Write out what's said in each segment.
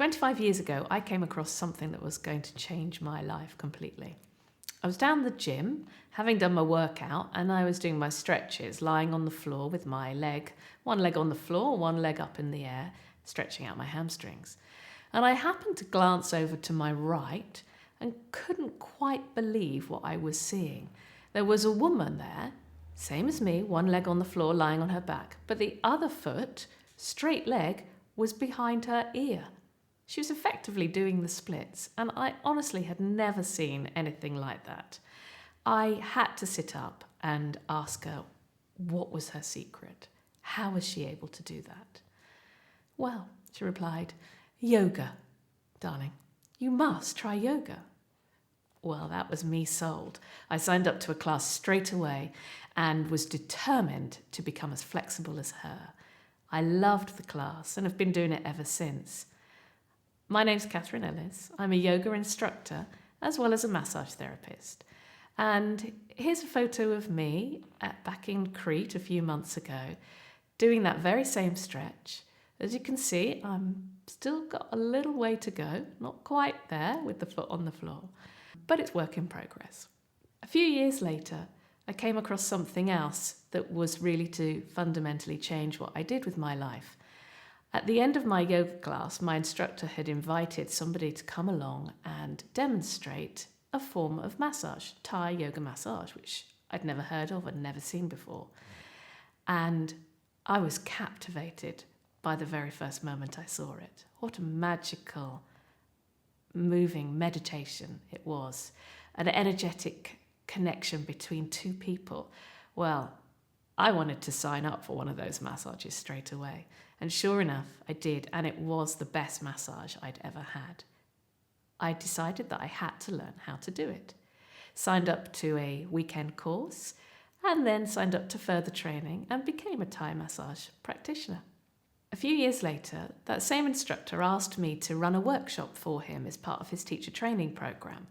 25 years ago, I came across something that was going to change my life completely. I was down the gym, having done my workout, and I was doing my stretches, lying on the floor with one leg on the floor, one leg up in the air, stretching out my hamstrings. And I happened to glance over to my right and couldn't quite believe what I was seeing. There was a woman there, same as me, one leg on the floor, lying on her back, but the other foot, straight leg, was behind her ear. She was effectively doing the splits, and I honestly had never seen anything like that. I had to sit up and ask her what was her secret. How was she able to do that? Well, she replied, yoga, darling. You must try yoga. Well, that was me sold. I signed up to a class straight away and was determined to become as flexible as her. I loved the class and have been doing it ever since. My name's Kathryn Ellis. I'm a yoga instructor as well as a massage therapist. And here's a photo of me back in Crete a few months ago, doing that very same stretch. As you can see, I'm still got a little way to go, not quite there with the foot on the floor, but it's work in progress. A few years later, I came across something else that was really to fundamentally change what I did with my life. At the end of my yoga class, my instructor had invited somebody to come along and demonstrate a form of massage, Thai yoga massage, which I'd never heard of, I'd never seen before. And I was captivated by the very first moment I saw it. What a magical, moving meditation it was. An energetic connection between two people. Well, I wanted to sign up for one of those massages straight away. And sure enough, I did, and it was the best massage I'd ever had. I decided that I had to learn how to do it. Signed up to a weekend course, and then signed up to further training and became a Thai massage practitioner. A few years later, that same instructor asked me to run a workshop for him as part of his teacher training program.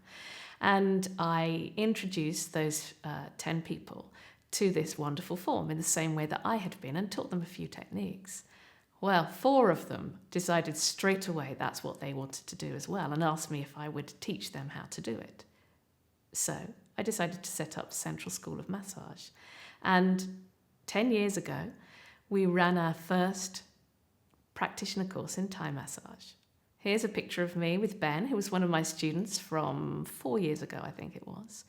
And I introduced those 10 people to this wonderful form in the same way that I had been and taught them a few techniques. Well, 4 of them decided straight away that's what they wanted to do as well and asked me if I would teach them how to do it. So I decided to set up Central School of Massage. And 10 years ago, we ran our first practitioner course in Thai massage. Here's a picture of me with Ben, who was one of my students from 4 years ago, I think it was,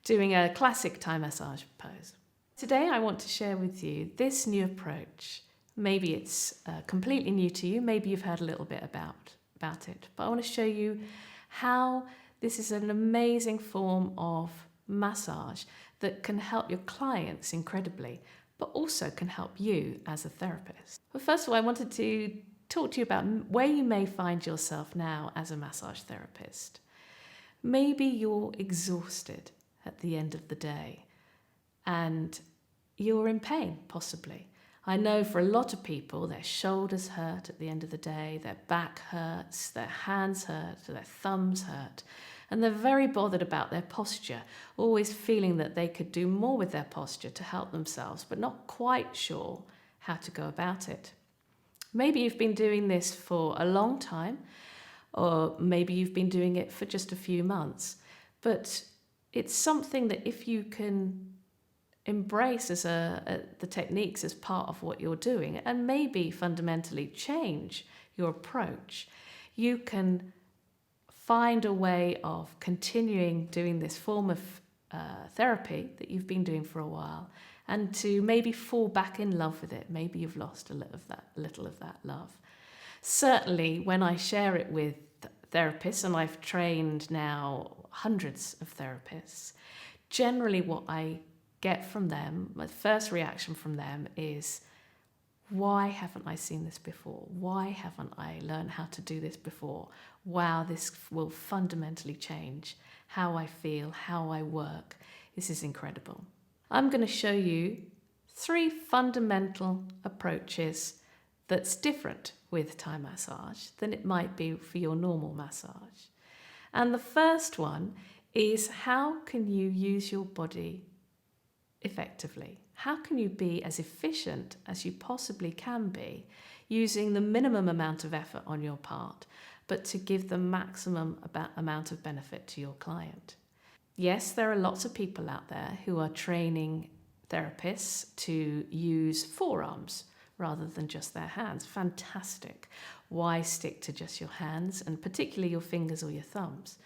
doing a classic Thai massage pose. Today I want to share with you this new approach. Maybe it's completely new to you, maybe you've heard a little bit about it, but I want to show you how this is an amazing form of massage that can help your clients incredibly, but also can help you as a therapist. But first of all, I wanted to talk to you about where you may find yourself now as a massage therapist. Maybe you're exhausted at the end of the day and you're in pain, possibly. I know for a lot of people, their shoulders hurt at the end of the day, their back hurts, their hands hurt, their thumbs hurt, and they're very bothered about their posture, always feeling that they could do more with their posture to help themselves, but not quite sure how to go about it. Maybe you've been doing this for a long time, or maybe you've been doing it for just a few months, but it's something that if you can embrace as the techniques as part of what you're doing and maybe fundamentally change your approach, you can find a way of continuing doing this form of therapy that you've been doing for a while and to maybe fall back in love with it. Maybe you've lost a little of that love. Certainly when I share it with therapists, and I've trained now hundreds of therapists, generally what I get from them, my first reaction from them is, why haven't I seen this before? Why haven't I learned how to do this before? Wow, this will fundamentally change how I feel, how I work. This is incredible. I'm going to show you 3 fundamental approaches that's different with Thai massage than it might be for your normal massage. And the first one is, how can you use your body effectively? How can you be as efficient as you possibly can be using the minimum amount of effort on your part, but to give the maximum amount of benefit to your client. Yes, there are lots of people out there who are training therapists to use forearms rather than just their hands. Fantastic. Why stick to just your hands, and particularly your fingers or your thumbs?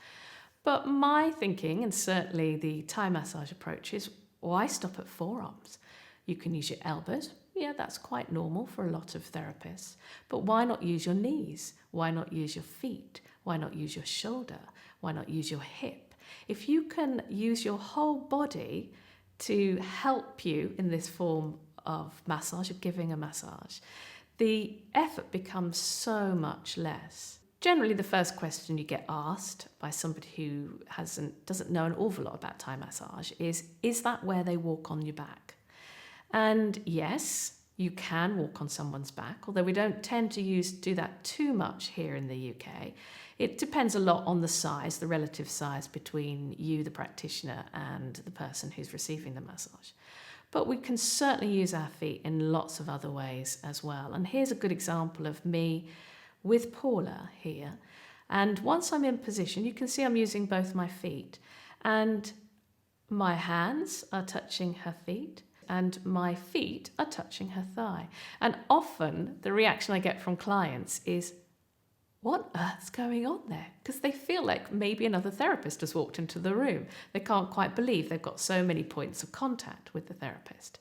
But my thinking, and certainly the Thai massage approach, is why stop at forearms? You can use your elbows. Yeah, that's quite normal for a lot of therapists. But why not use your knees? Why not use your feet? Why not use your shoulder? Why not use your hip? If you can use your whole body to help you in this form of massage, of giving a massage, the effort becomes so much less. Generally, the first question you get asked by somebody who doesn't know an awful lot about Thai massage is that where they walk on your back? And yes, you can walk on someone's back, although we don't tend to do that too much here in the UK. It depends a lot on the size, the relative size between you, the practitioner, and the person who's receiving the massage. But we can certainly use our feet in lots of other ways as well. And here's a good example of me with Paula here. And once I'm in position, you can see I'm using both my feet. And my hands are touching her feet, and my feet are touching her thigh. And often the reaction I get from clients is, what on earth's going on there? Because they feel like maybe another therapist has walked into the room. They can't quite believe they've got so many points of contact with the therapist.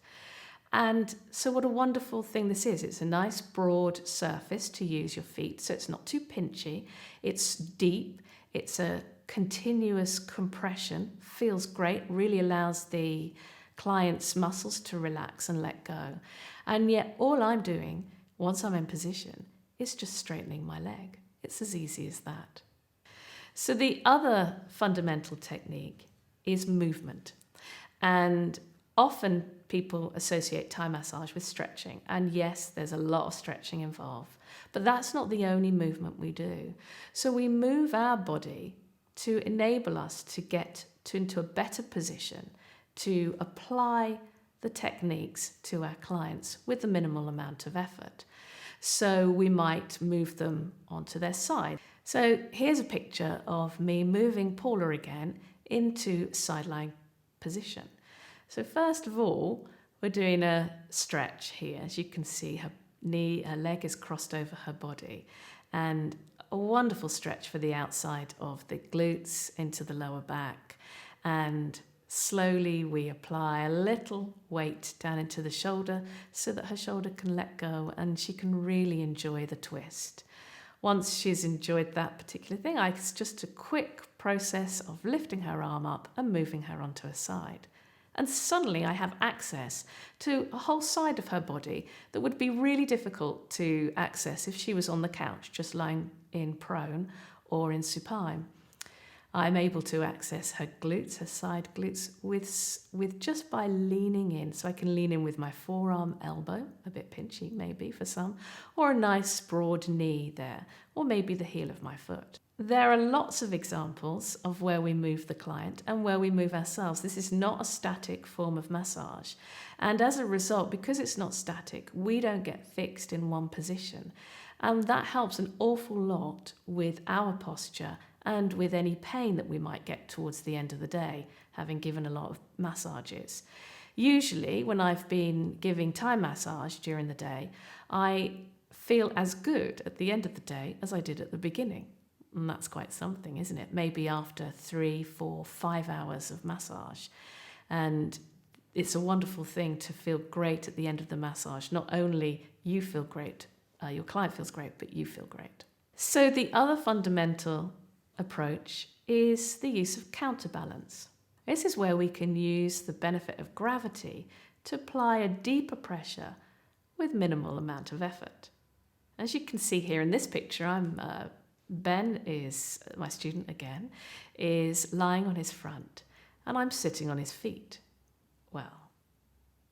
And so what a wonderful thing this is. It's a nice broad surface to use your feet, so it's not too pinchy. It's deep. It's a continuous compression. Feels great, really allows the client's muscles to relax and let go. And yet all I'm doing, once I'm in position, is just straightening my leg. It's as easy as that. So the other fundamental technique is movement. And often people associate Thai massage with stretching. And yes, there's a lot of stretching involved, but that's not the only movement we do. So we move our body to enable us to get into a better position to apply the techniques to our clients with the minimal amount of effort. So we might move them onto their side. So here's a picture of me moving Paula again into side lying position. So first of all, we're doing a stretch here. As you can see, her leg is crossed over her body, and a wonderful stretch for the outside of the glutes into the lower back. And slowly we apply a little weight down into the shoulder so that her shoulder can let go and she can really enjoy the twist. Once she's enjoyed that particular thing, it's just a quick process of lifting her arm up and moving her onto her side. And suddenly I have access to a whole side of her body that would be really difficult to access if she was on the couch, just lying in prone or in supine. I'm able to access her glutes, her side glutes, with just by leaning in. So I can lean in with my forearm, elbow, a bit pinchy maybe for some, or a nice broad knee there, or maybe the heel of my foot. There are lots of examples of where we move the client and where we move ourselves. This is not a static form of massage. And as a result, because it's not static, we don't get fixed in one position. And that helps an awful lot with our posture and with any pain that we might get towards the end of the day, having given a lot of massages. Usually, when I've been giving Thai massage during the day, I feel as good at the end of the day as I did at the beginning. And that's quite something, isn't it? Maybe after 3, 4, 5 hours of massage. And it's a wonderful thing to feel great at the end of the massage. Not only you feel great, your client feels great, but you feel great. So the other fundamental approach is the use of counterbalance. This is where we can use the benefit of gravity to apply a deeper pressure with minimal amount of effort. As you can see here in this picture, Ben is my student again, is lying on his front and I'm sitting on his feet. Well,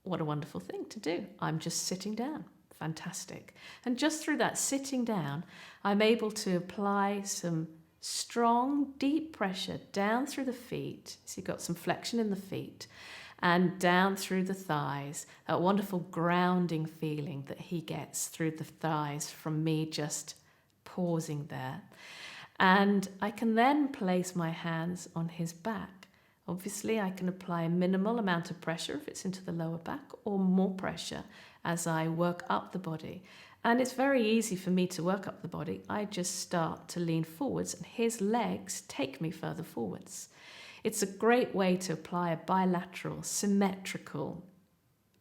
what a wonderful thing to do. I'm just sitting down. Fantastic. And just through that sitting down, I'm able to apply some strong, deep pressure down through the feet. So you've got some flexion in the feet. and down through the thighs, that wonderful grounding feeling that he gets through the thighs from me just pausing there. And I can then place my hands on his back. Obviously, I can apply a minimal amount of pressure if it's into the lower back, or more pressure as I work up the body. And it's very easy for me to work up the body. I just start to lean forwards and his legs take me further forwards. It's a great way to apply a bilateral, symmetrical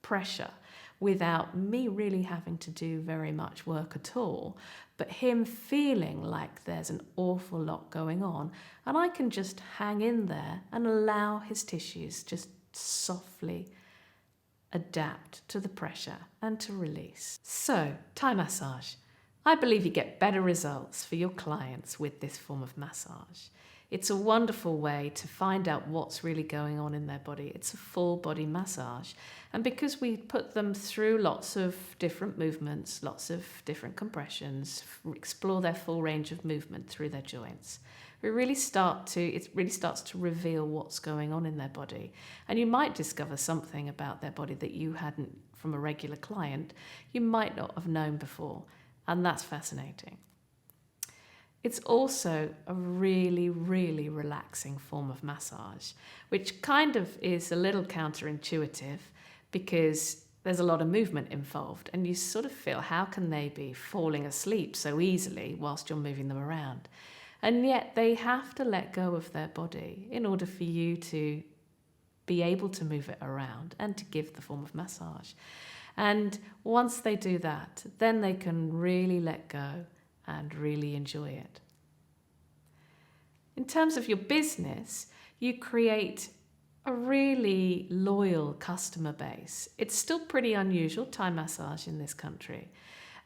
pressure without me really having to do very much work at all, but him feeling like there's an awful lot going on, and I can just hang in there and allow his tissues just softly adapt to the pressure and to release. So, Thai massage. I believe you get better results for your clients with this form of massage. It's a wonderful way to find out what's really going on in their body. It's a full body massage. And because we put them through lots of different movements, lots of different compressions, explore their full range of movement through their joints, it really starts to reveal what's going on in their body. And you might discover something about their body that you hadn't, from a regular client, you might not have known before. And that's fascinating. It's also a really, really relaxing form of massage, which kind of is a little counterintuitive because there's a lot of movement involved and you sort of feel, how can they be falling asleep so easily whilst you're moving them around? And yet they have to let go of their body in order for you to be able to move it around and to give the form of massage. And once they do that, then they can really let go and really enjoy it. In terms of your business, you create a really loyal customer base. It's still pretty unusual, Thai massage in this country.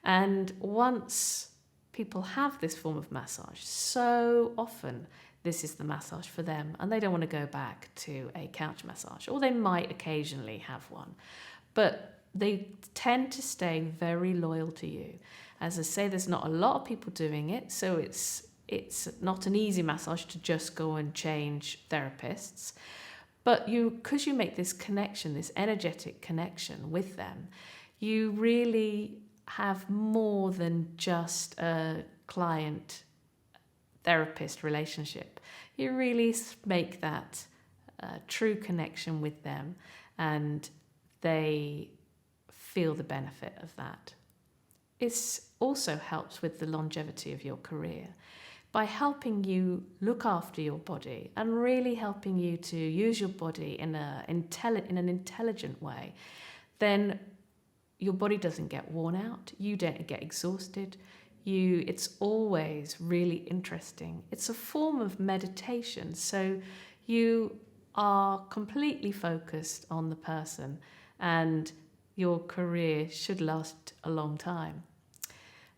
And once people have this form of massage, so often this is the massage for them and they don't want to go back to a couch massage, or they might occasionally have one. But they tend to stay very loyal to you. As I say, there's not a lot of people doing it, so it's not an easy massage to just go and change therapists. But because you make this connection, this energetic connection with them, you really have more than just a client-therapist relationship. You really make that true connection with them, and they feel the benefit of that. It also helps with the longevity of your career by helping you look after your body and really helping you to use your body in an intelligent way. Then your body doesn't get worn out, you don't get exhausted, it's always really interesting. It's a form of meditation, so you are completely focused on the person and your career should last a long time.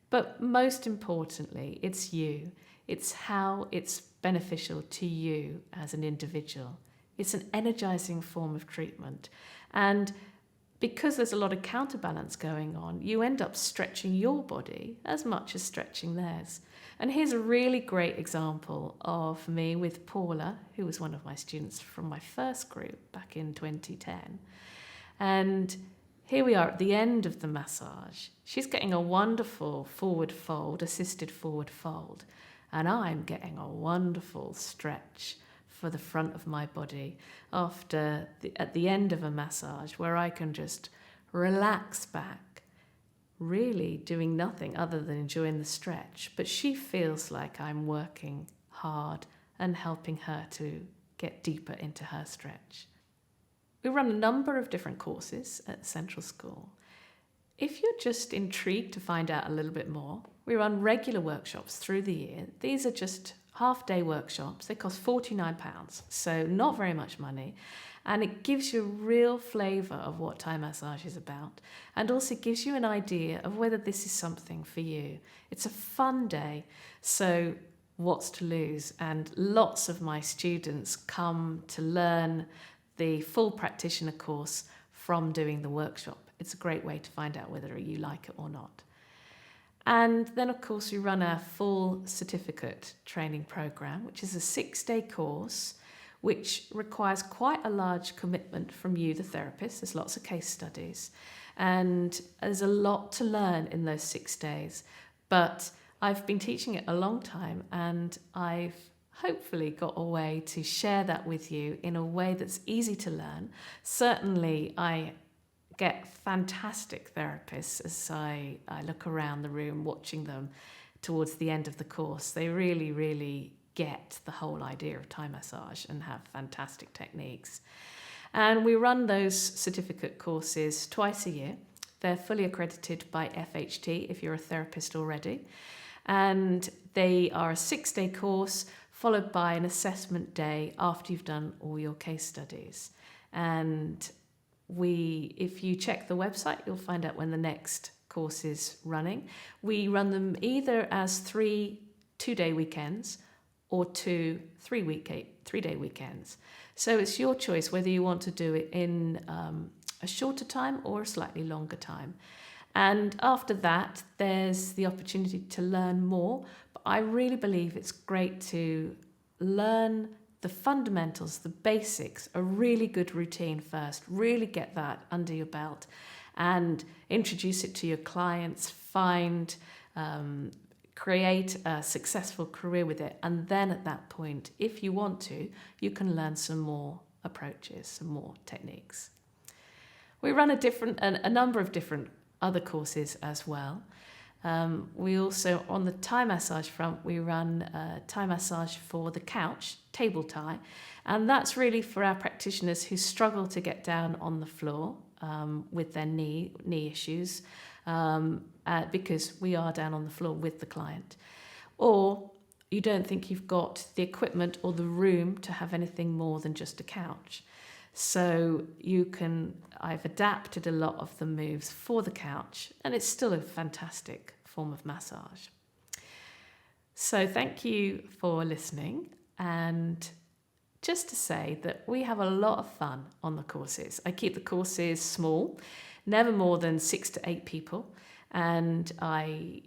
But most importantly, it's you. It's how it's beneficial to you as an individual. It's an energizing form of treatment. And because there's a lot of counterbalance going on, you end up stretching your body as much as stretching theirs. And here's a really great example of me with Paula, who was one of my students from my first group back in 2010. And here we are at the end of the massage. She's getting a wonderful forward fold, assisted forward fold, and I'm getting a wonderful stretch for the front of my body at the end of a massage, where I can just relax back, really doing nothing other than enjoying the stretch. But she feels like I'm working hard and helping her to get deeper into her stretch. We run a number of different courses at Central School. If you're just intrigued to find out a little bit more, we run regular workshops through the year. These are just half-day workshops. They cost £49, so not very much money. And it gives you a real flavour of what Thai massage is about, and also gives you an idea of whether this is something for you. It's a fun day, so what's to lose? And lots of my students come to learn the full practitioner course from doing the workshop. It's a great way to find out whether you like it or not. And then, of course, we run our full certificate training program, which is a 6-day course which requires quite a large commitment from you, the therapist. There's lots of case studies, and there's a lot to learn in those 6 days. But I've been teaching it a long time, and I've hopefully got a way to share that with you in a way that's easy to learn. Certainly, I get fantastic therapists as I look around the room watching them towards the end of the course. They really, really get the whole idea of Thai massage and have fantastic techniques. And we run those certificate courses twice a year. They're fully accredited by FHT if you're a therapist already. And they are a 6-day course followed by an assessment day after you've done all your case studies. And if you check the website, you'll find out when the next course is running. We run them either as 3 2-day weekends or 2 3-day weekends. So it's your choice whether you want to do it in a shorter time or a slightly longer time. And after that, there's the opportunity to learn more. But I really believe it's great to learn the fundamentals, the basics, a really good routine first, really get that under your belt and introduce it to your clients, create a successful career with it. And then at that point, if you want to, you can learn some more approaches, some more techniques. We run a number of different other courses as well. We also, on the Thai massage front, we run Thai massage for the couch, table Thai, and that's really for our practitioners who struggle to get down on the floor with their knee issues, because we are down on the floor with the client, or you don't think you've got the equipment or the room to have anything more than just a couch. So I've adapted a lot of the moves for the couch, and it's still a fantastic form of massage. So thank you for listening, and just to say that we have a lot of fun on the courses. I keep the courses small, never more than 6 to 8 people, and I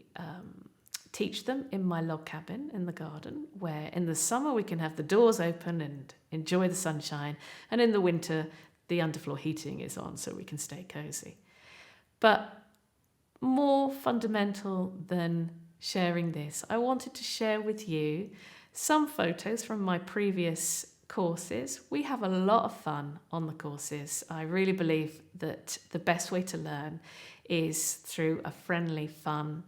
teach them in my log cabin in the garden, where in the summer we can have the doors open and enjoy the sunshine, and in the winter the underfloor heating is on so we can stay cozy. But more fundamental than sharing this, I wanted to share with you some photos from my previous courses. We have a lot of fun on the courses. I really believe that the best way to learn is through a friendly, fun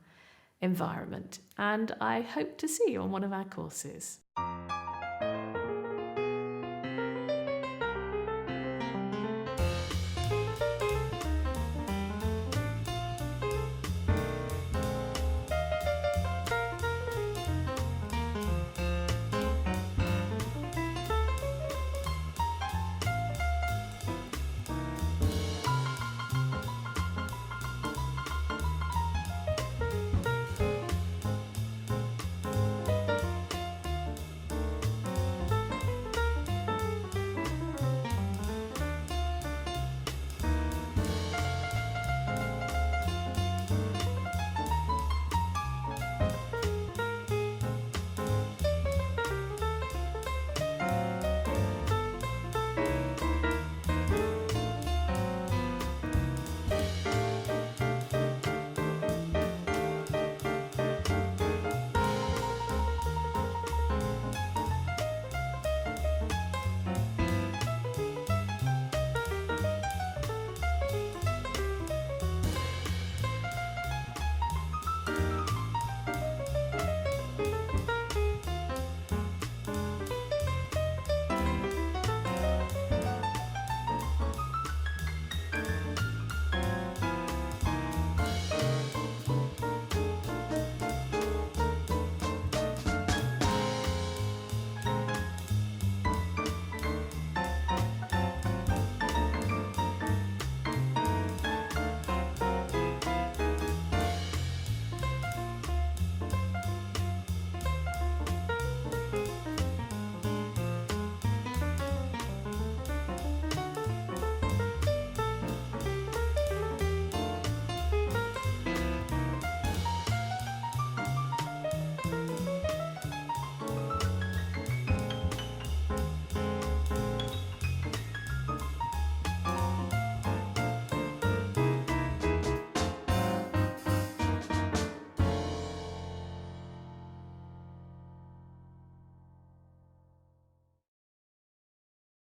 environment, and I hope to see you on one of our courses.